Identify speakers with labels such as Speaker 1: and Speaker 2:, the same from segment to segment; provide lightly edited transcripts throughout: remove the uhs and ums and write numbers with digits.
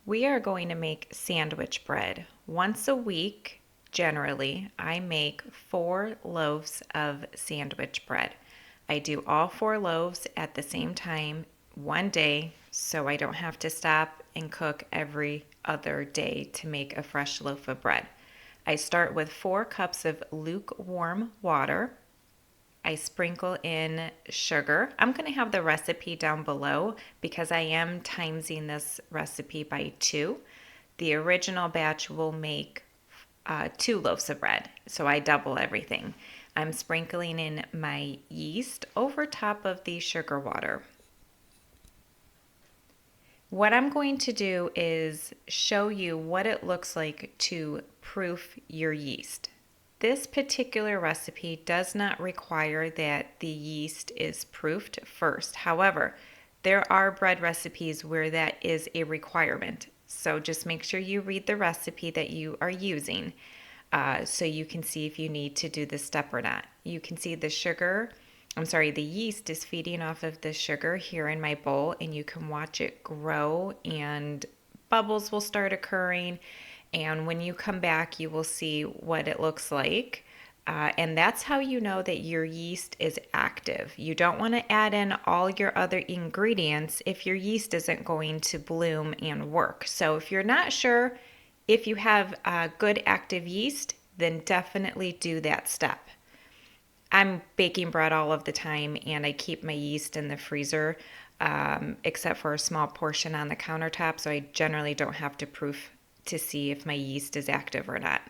Speaker 1: We are going to make sandwich bread. Once a week, generally, I make 4 loaves of sandwich bread. I do all 4 loaves at the same time one day so I don't have to stop and cook every other day to make a fresh loaf of bread. I start with 4 cups of lukewarm water. I sprinkle in sugar. I'm going to have the recipe down below because I am timesing this recipe by 2. The original batch will make 2 loaves of bread, so I double everything. I'm sprinkling in my yeast over top of the sugar water. What I'm going to do is show you what it looks like to proof your yeast. This particular recipe does not require that the yeast is proofed first. However, there are bread recipes where that is a requirement. So just make sure you read the recipe that you are using so you can see if you need to do this step or not. You can see the yeast is feeding off of the sugar here in my bowl, and you can watch it grow and bubbles will start occurring. And when you come back, you will see what it looks like. And that's how you know that your yeast is active. You don't want to add in all your other ingredients if your yeast isn't going to bloom and work. So if you're not sure if you have good active yeast, then definitely do that step. I'm baking bread all of the time, and I keep my yeast in the freezer, except for a small portion on the countertop, so I generally don't have to proof to see if my yeast is active or not.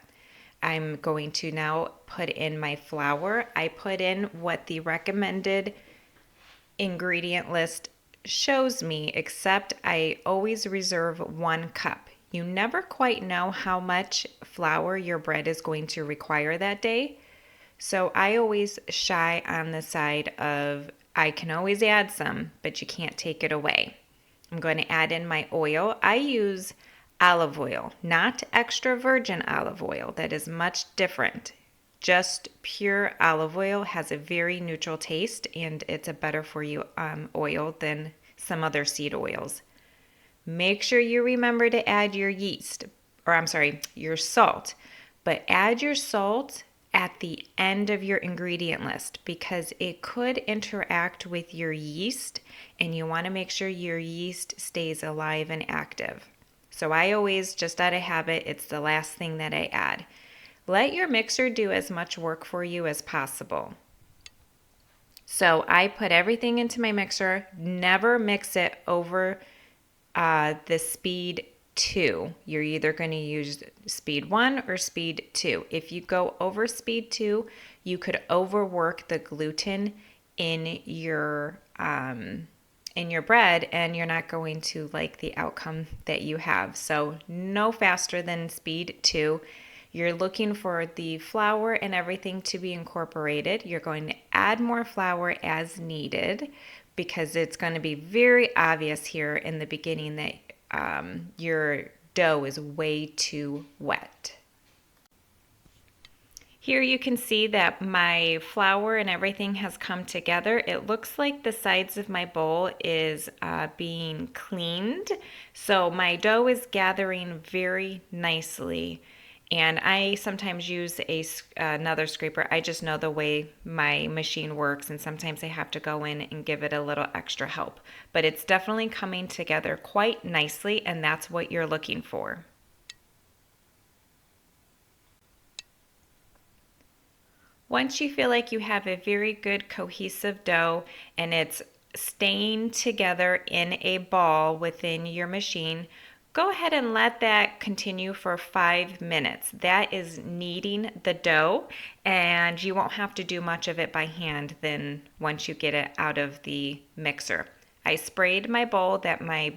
Speaker 1: I'm going to now put in my flour. I put in what the recommended ingredient list shows me, except I always reserve 1 cup. You never quite know how much flour your bread is going to require that day. So I always shy on the side of I can always add some, but you can't take it away. I'm going to add in my oil. I use olive oil, not extra virgin olive oil. That is much different. Just pure olive oil has a very neutral taste, and it's a better for you oil than some other seed oils. Make sure you remember to add your your salt. But add your salt at the end of your ingredient list because it could interact with your yeast, and you want to make sure your yeast stays alive and active. So I always, just out of habit, it's the last thing that I add. Let your mixer do as much work for you as possible. So I put everything into my mixer. Never mix it over the speed 2. You're either going to use speed 1 or speed 2. If you go over speed 2, you could overwork the gluten in your bread, and you're not going to like the outcome that you have. So no faster than speed 2. You're looking for the flour and everything to be incorporated. You're going to add more flour as needed because it's going to be very obvious here in the beginning that your dough is way too wet. Here you can see that my flour and everything has come together. It looks like the sides of my bowl is being cleaned. So my dough is gathering very nicely. And I sometimes use another scraper. I just know the way my machine works, and sometimes I have to go in and give it a little extra help. But it's definitely coming together quite nicely, and that's what you're looking for. Once you feel like you have a very good cohesive dough and it's staying together in a ball within your machine, go ahead and let that continue for 5 minutes. That is kneading the dough, and you won't have to do much of it by hand then once you get it out of the mixer. I sprayed my bowl that my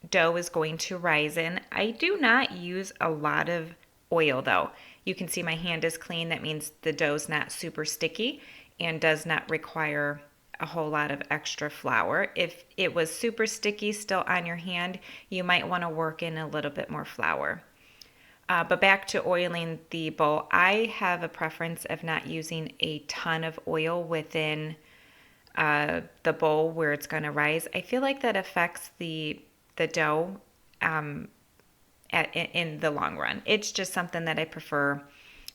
Speaker 1: dough is going to rise in. I do not use a lot of oil though. You can see my hand is clean. That means the dough's not super sticky and does not require a whole lot of extra flour. If it was super sticky still on your hand, you might want to work in a little bit more flour. But back to oiling the bowl, I have a preference of not using a ton of oil within the bowl where it's going to rise. I feel like that affects the dough in the long run. It's just something that I prefer.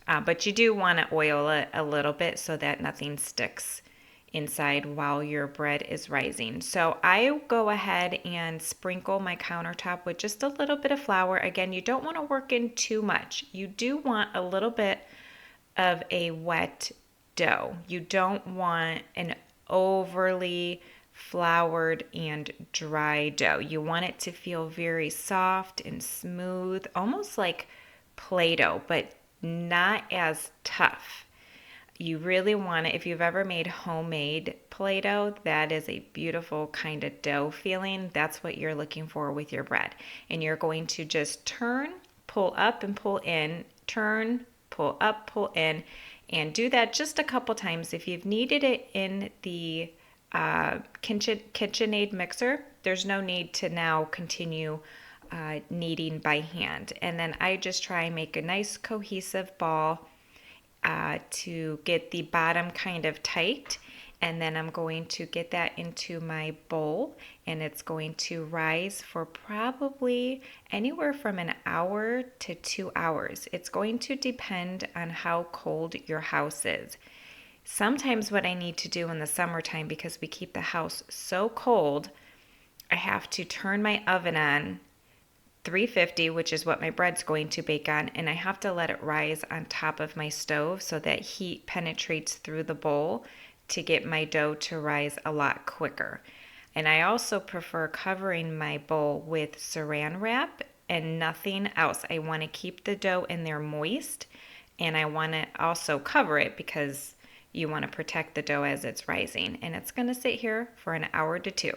Speaker 1: But you do want to oil it a little bit so that nothing sticks inside while your bread is rising. So I go ahead and sprinkle my countertop with just a little bit of flour. Again, you don't want to work in too much. You do want a little bit of a wet dough. You don't want an overly floured and dry dough. You want it to feel very soft and smooth, almost like Play-Doh, but not as tough. You really want it, if you've ever made homemade Play-Doh, that is a beautiful kind of dough feeling. That's what you're looking for with your bread. And you're going to just turn, pull up and pull in, turn, pull up, pull in, and do that just a couple times. If you've kneaded it in the KitchenAid mixer, there's no need to now continue kneading by hand. And then I just try and make a nice cohesive ball to get the bottom kind of tight. And then I'm going to get that into my bowl, and it's going to rise for probably anywhere from an hour to 2 hours. It's going to depend on how cold your house is. Sometimes what I need to do in the summertime, because we keep the house so cold, I have to turn my oven on 350, which is what my bread's going to bake on, and I have to let it rise on top of my stove so that heat penetrates through the bowl to get my dough to rise a lot quicker. And I also prefer covering my bowl with saran wrap and nothing else. I want to keep the dough in there moist, and I want to also cover it because you want to protect the dough as it's rising. And it's going to sit here for an hour to 2.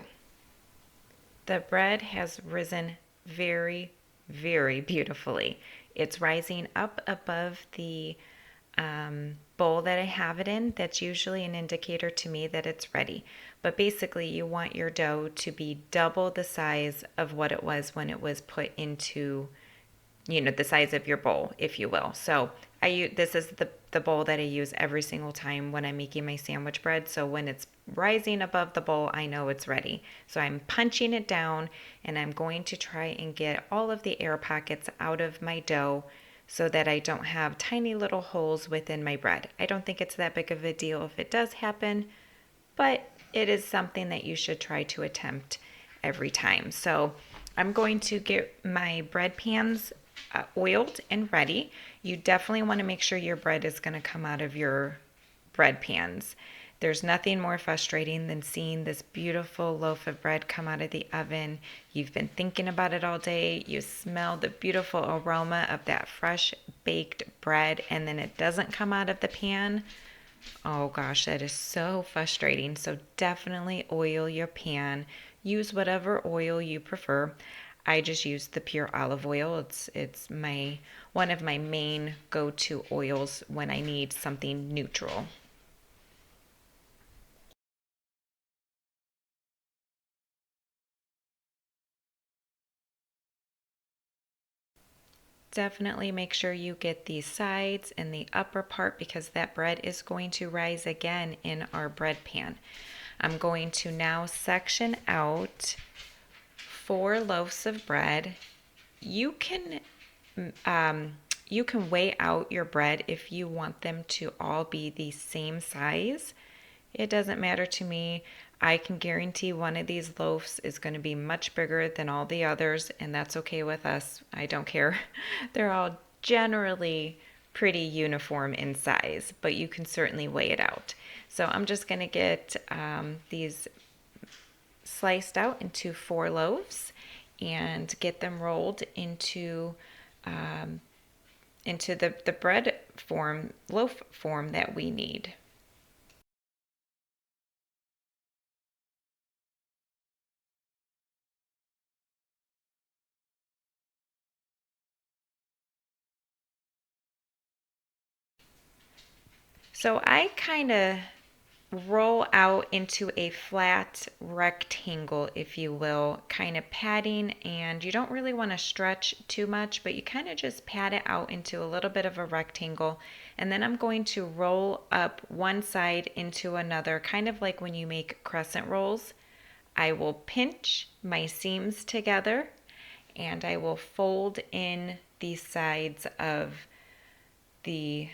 Speaker 1: The bread has risen very, very beautifully. It's rising up above the bowl that I have it in. That's usually an indicator to me that it's ready. But basically, you want your dough to be double the size of what it was when it was put into, the size of your bowl, if you will. So this is the bowl that I use every single time when I'm making my sandwich bread. So when it's rising above the bowl, I know it's ready. So I'm punching it down, and I'm going to try and get all of the air pockets out of my dough so that I don't have tiny little holes within my bread. I don't think it's that big of a deal if it does happen, but it is something that you should try to attempt every time. So I'm going to get my bread pans oiled and ready. You definitely want to make sure your bread is going to come out of your bread pans. There's nothing more frustrating than seeing this beautiful loaf of bread come out of the oven. You've been thinking about it all day. You smell the beautiful aroma of that fresh baked bread, and then it doesn't come out of the pan. Oh gosh, that is so frustrating. So definitely oil your pan. Use whatever oil you prefer. I just use the pure olive oil. It's one of my main go-to oils when I need something neutral. Definitely make sure you get the sides and the upper part because that bread is going to rise again in our bread pan. I'm going to now section out 4 loaves of bread. You can weigh out your bread if you want them to all be the same size. It doesn't matter to me. I can guarantee one of these loaves is going to be much bigger than all the others, and that's okay with us. I don't care. They're all generally pretty uniform in size, but you can certainly weigh it out. So I'm just going to get these sliced out into 4 loaves and get them rolled into the bread form, loaf form that we need. So I kind of roll out into a flat rectangle, if you will, kind of padding, and you don't really want to stretch too much, but you kind of just pad it out into a little bit of a rectangle. And then I'm going to roll up one side into another, kind of like when you make crescent rolls. I will pinch my seams together, and I will fold in the sides of the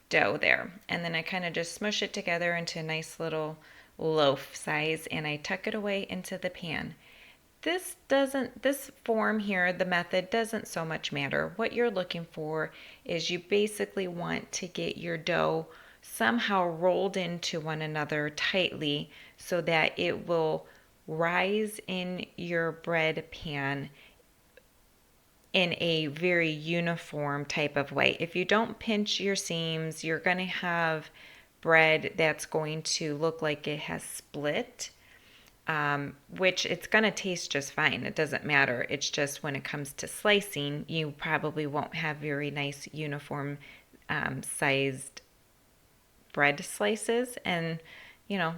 Speaker 1: dough there. And then I kind of just smush it together into a nice little loaf size, and I tuck it away into the pan. This form here, the method doesn't so much matter. What you're looking for is you basically want to get your dough somehow rolled into one another tightly so that it will rise in your bread pan in a very uniform type of way. If you don't pinch your seams, you're going to have bread that's going to look like it has split, which it's going to taste just fine. It doesn't matter. It's just when it comes to slicing, you probably won't have very nice uniform sized bread slices. And,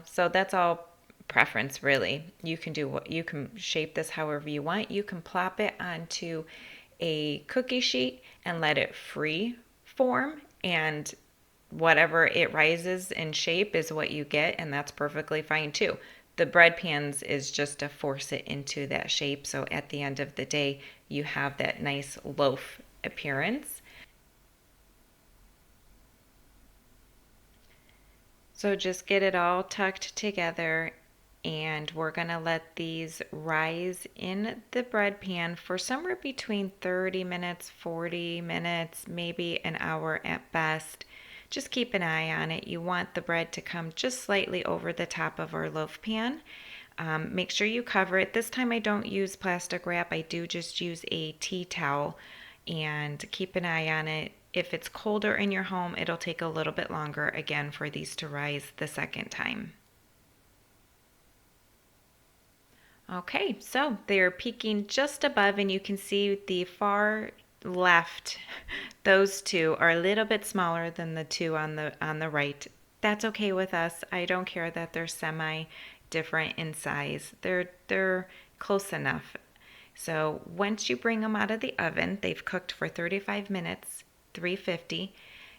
Speaker 1: so that's all preference really. You can do what you can shape this however you want. You can plop it onto a cookie sheet and let it free form, and whatever it rises in shape is what you get, and that's perfectly fine too. The bread pans is just to force it into that shape, so at the end of the day you have that nice loaf appearance. So just get it all tucked together, and we're going to let these rise in the bread pan for somewhere between 30 minutes, 40 minutes, maybe an hour at best. Just keep an eye on it. You want the bread to come just slightly over the top of our loaf pan. Make sure you cover it. This time I don't use plastic wrap. I do just use a tea towel, and keep an eye on it. If it's colder in your home, it'll take a little bit longer again for these to rise the second time. Okay, so they're peaking just above, and you can see the far left, those two are a little bit smaller than the two on the right. That's okay with us. I don't care that they're semi different in size. They're close enough. So once you bring them out of the oven, they've cooked for 35 minutes, 350.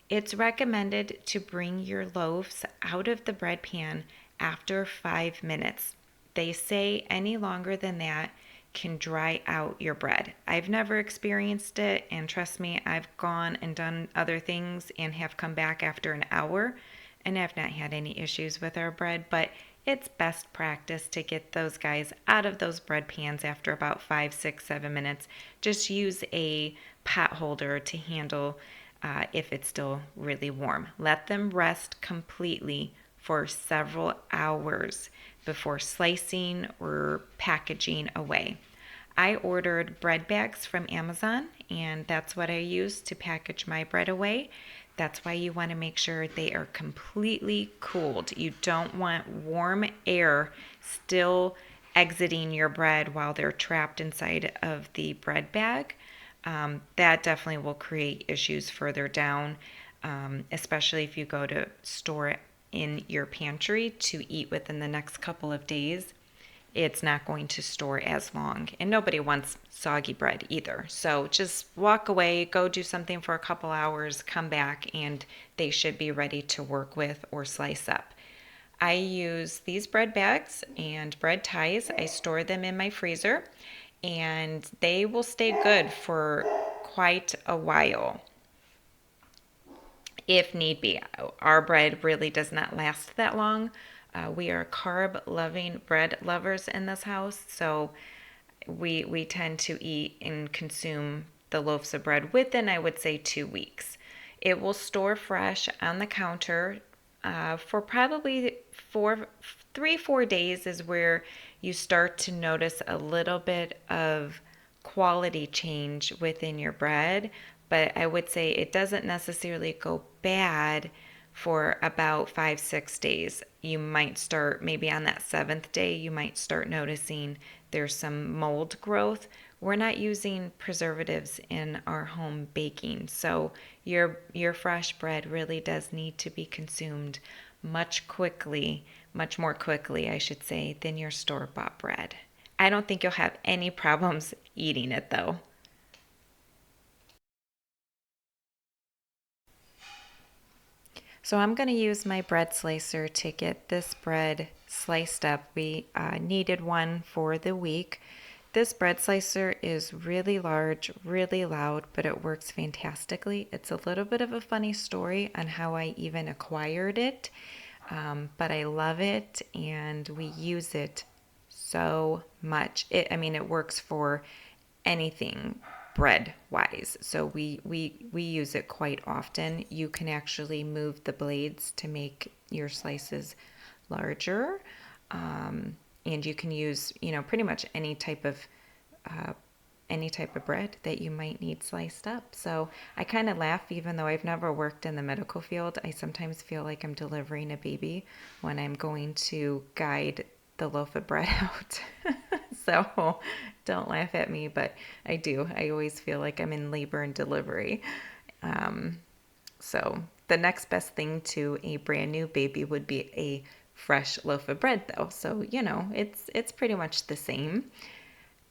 Speaker 1: It's recommended to bring your loaves out of the bread pan after 5 minutes. They say any longer than that can dry out your bread. I've never experienced it, and trust me, I've gone and done other things and have come back after an hour and have not had any issues with our bread, but it's best practice to get those guys out of those bread pans after about 5, 6, 7 minutes. Just use a pot holder to handle if it's still really warm. Let them rest completely for several hours before slicing or packaging away. I ordered bread bags from Amazon, and that's what I use to package my bread away. That's why you want to make sure they are completely cooled. You don't want warm air still exiting your bread while they're trapped inside of the bread bag. That definitely will create issues further down, especially if you go to store it in your pantry to eat within the next couple of days. It's not going to store as long, and nobody wants soggy bread either. So just walk away, go do something for a couple hours, come back, and they should be ready to work with or slice up. I use these bread bags and bread ties. I store them in my freezer, and they will stay good for quite a while if need be. Our bread really does not last that long. We are carb loving bread lovers in this house, so we tend to eat and consume the loaves of bread within, I would say, 2 weeks. It will store fresh on the counter for probably 3-4 days is where you start to notice a little bit of quality change within your bread. But I would say it doesn't necessarily go bad for about 5-6 days. You might start maybe on that seventh day, you might start noticing there's some mold growth. We're not using preservatives in our home baking, so your fresh bread really does need to be consumed much more quickly, I should say, than your store-bought bread. I don't think you'll have any problems eating it though. So I'm going to use my bread slicer to get this bread sliced up. We needed one for the week This bread slicer is really large, really loud, but it works fantastically. It's a little bit of a funny story on how I even acquired it, but I love it and we use it so much. It works for anything bread wise. So we use it quite often. You can actually move the blades to make your slices larger. And you can use, pretty much any type of bread that you might need sliced up. So I kind of laugh, even though I've never worked in the medical field. I sometimes feel like I'm delivering a baby when I'm going to guide the loaf of bread out. So don't laugh at me, but I do. I always feel like I'm in labor and delivery. So the next best thing to a brand new baby would be a fresh loaf of bread, though. So, it's pretty much the same.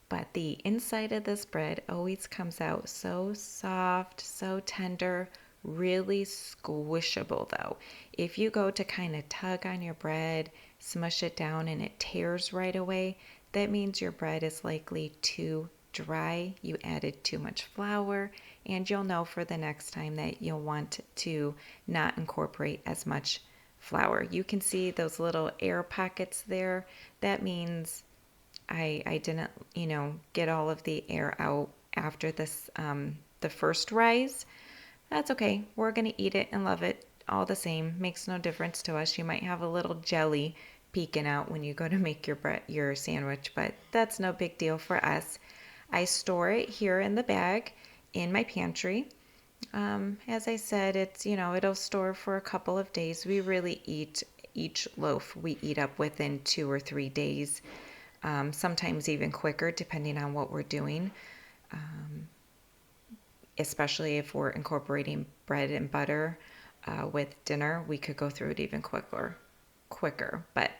Speaker 1: But the inside of this bread always comes out so soft, so tender, really squishable though. If you go to kind of tug on your bread, smush it down and it tears right away, that means your bread is likely too dry. You added too much flour, and you'll know for the next time that you'll want to not incorporate as much flour. You can see those little air pockets there. That means I didn't, get all of the air out after this, the first rise. That's okay. We're going to eat it and love it all the same. Makes no difference to us. You might have a little jelly peeking out when you go to make your sandwich, but that's no big deal for us. I store it here in the bag in my pantry. As I said, it'll store for a couple of days. We really eat each loaf we eat up within 2 or 3 days. Sometimes even quicker depending on what we're doing, especially if we're incorporating bread and butter with dinner. We could go through it even quicker. But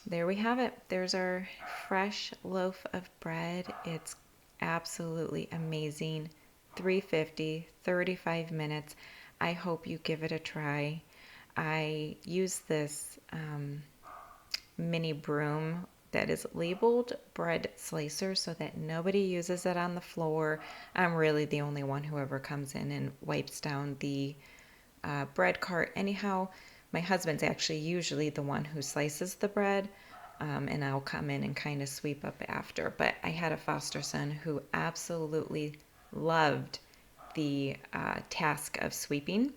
Speaker 1: there we have it. There's our fresh loaf of bread. It's absolutely amazing. 350, 35 minutes. I hope you give it a try. I use this mini broom that is labeled bread slicer so that nobody uses it on the floor. I'm really the only one who ever comes in and wipes down the bread cart. Anyhow, my husband's actually usually the one who slices the bread, and I'll come in and kind of sweep up after. But I had a foster son who absolutely loved the task of sweeping,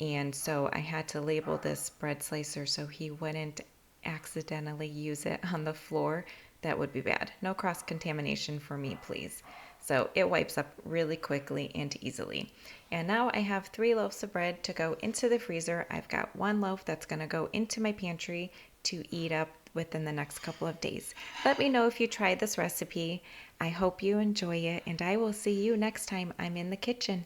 Speaker 1: and so I had to label this bread slicer so he wouldn't accidentally use it on the floor. That would be bad. No cross-contamination for me, please. So it wipes up really quickly and easily. And now I have 3 loaves of bread to go into the freezer. I've got 1 loaf that's going to go into my pantry to eat up within the next couple of days. Let me know if you tried this recipe. I hope you enjoy it, and I will see you next time I'm in the kitchen.